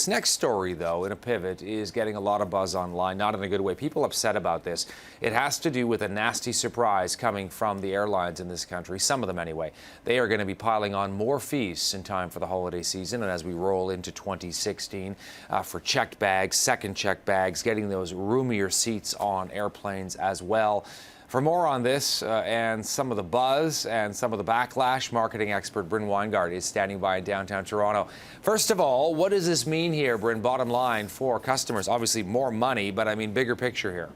This next story, though, in a pivot, is getting a lot of buzz online, not in a good way. People upset about this. It has to do with a nasty surprise coming from the airlines in this country, some of them anyway. They are going to be piling on more fees in time for the holiday season and as we roll into 2016 for checked bags, second checked bags, getting those roomier seats on airplanes as well. For more on this and some of the buzz and some of the backlash, marketing expert Brynn Wineguard is standing by in downtown Toronto. First of all, what does this mean here, Brynn, bottom line for customers? Obviously more money, but I mean bigger picture here.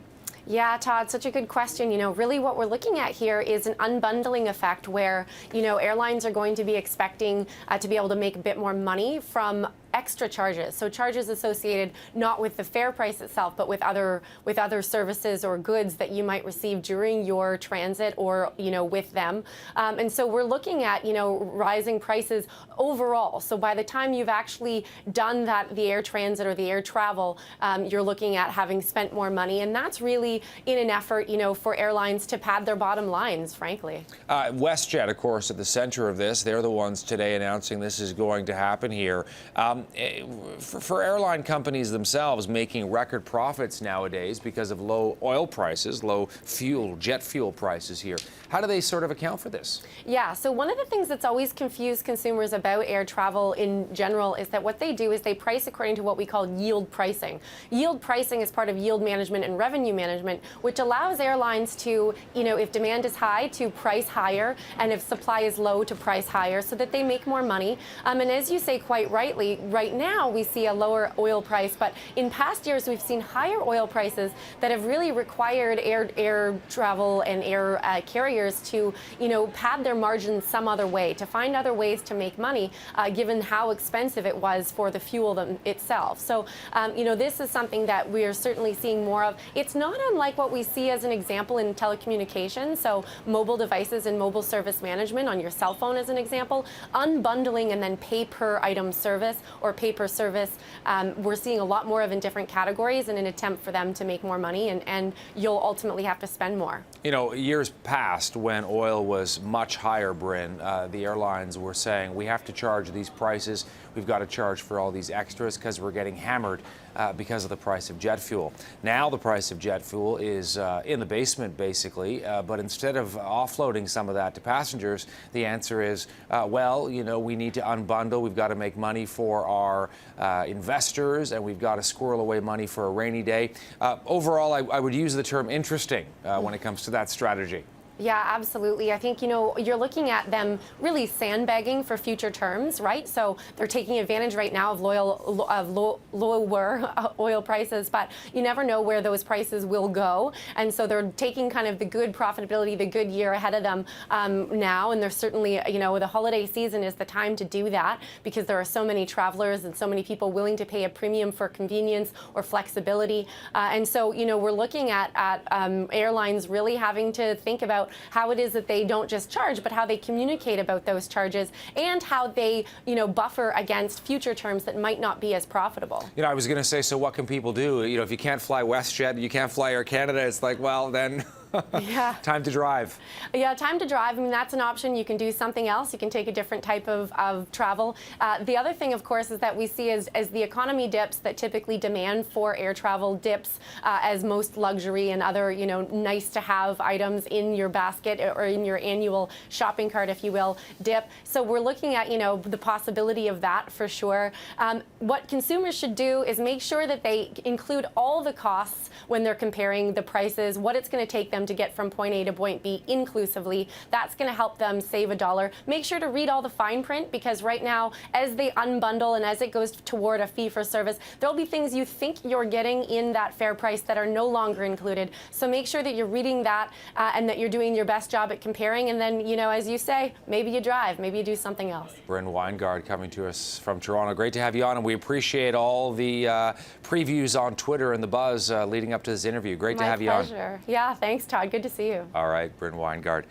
Yeah, Todd, such a good question. Really what we're looking at here is an unbundling effect where, airlines are going to be expecting to be able to make a bit more money from extra charges. So charges associated not with the fare price itself, but with other services or goods that you might receive during your transit or, with them. And so we're looking at, rising prices overall. So by the time you've actually done the air transit or the air travel, you're looking at having spent more money. And that's really in an effort, for airlines to pad their bottom lines, frankly. WestJet, of course, at the center of this. They're the ones today announcing this is going to happen here. For airline companies themselves making record profits nowadays because of low oil prices, low jet fuel prices here, how do they sort of account for this? Yeah, so one of the things that's always confused consumers about air travel in general is that what they do is they price according to what we call yield pricing. Yield pricing is part of yield management and revenue management, which allows airlines to, if demand is high, to price higher, and if supply is low, to price higher so that they make more money. And as you say quite rightly, right now we see a lower oil price, but in past years we've seen higher oil prices that have really required air travel and air carriers to, pad their margins some other way, to find other ways to make money, given how expensive it was for the fuel itself. So, this is something that we are certainly seeing more of. It's not unlike what we see as an example in telecommunications, so mobile devices and mobile service management on your cell phone as an example, unbundling and then pay per item service or pay per service. We're seeing a lot more of in different categories in an attempt for them to make more money, and you'll ultimately have to spend more. Years past when oil was much higher, Brynn, the airlines were saying we have to charge these prices. We've got to charge for all these extras because we're getting hammered because of the price of jet fuel. Now the price of jet fuel is in the basement, basically, but instead of offloading some of that to passengers, the answer is, we need to unbundle. We've got to make money for our investors, and we've got to squirrel away money for a rainy day. Overall, I would use the term interesting when it comes to that strategy. Yeah, absolutely. I think, you're looking at them really sandbagging for future terms, right? So they're taking advantage right now of lower oil prices, but you never know where those prices will go. And so they're taking kind of the good profitability, the good year ahead of them now. And there's certainly, the holiday season is the time to do that because there are so many travelers and so many people willing to pay a premium for convenience or flexibility. And so, we're looking at airlines really having to think about how it is that they don't just charge, but how they communicate about those charges and how they, buffer against future terms that might not be as profitable. I was going to say, so what can people do? If you can't fly WestJet, you can't fly Air Canada, it's like, well, then... Yeah. Time to drive. Yeah, time to drive. I mean, that's an option. You can do something else. You can take a different type of travel. The other thing, of course, is that we see as the economy dips, that typically demand for air travel dips as most luxury and other, nice to have items in your basket or in your annual shopping cart, if you will, dip. So we're looking at, the possibility of that for sure. What consumers should do is make sure that they include all the costs when they're comparing the prices, what it's going to take them to get from point A to point B inclusively. That's going to help them save $1. Make sure to read all the fine print because right now, as they unbundle and as it goes toward a fee for service, there'll be things you think you're getting in that fare price that are no longer included. So make sure that you're reading that and that you're doing your best job at comparing. And then, as you say, maybe you drive, maybe you do something else. Brynn Wineguard coming to us from Toronto. Great to have you on, and we appreciate all the previews on Twitter and the buzz leading up to this interview. Great to have you on. My pleasure. Yeah, thanks, Todd. Good to see you. All right, Brynn Wineguard.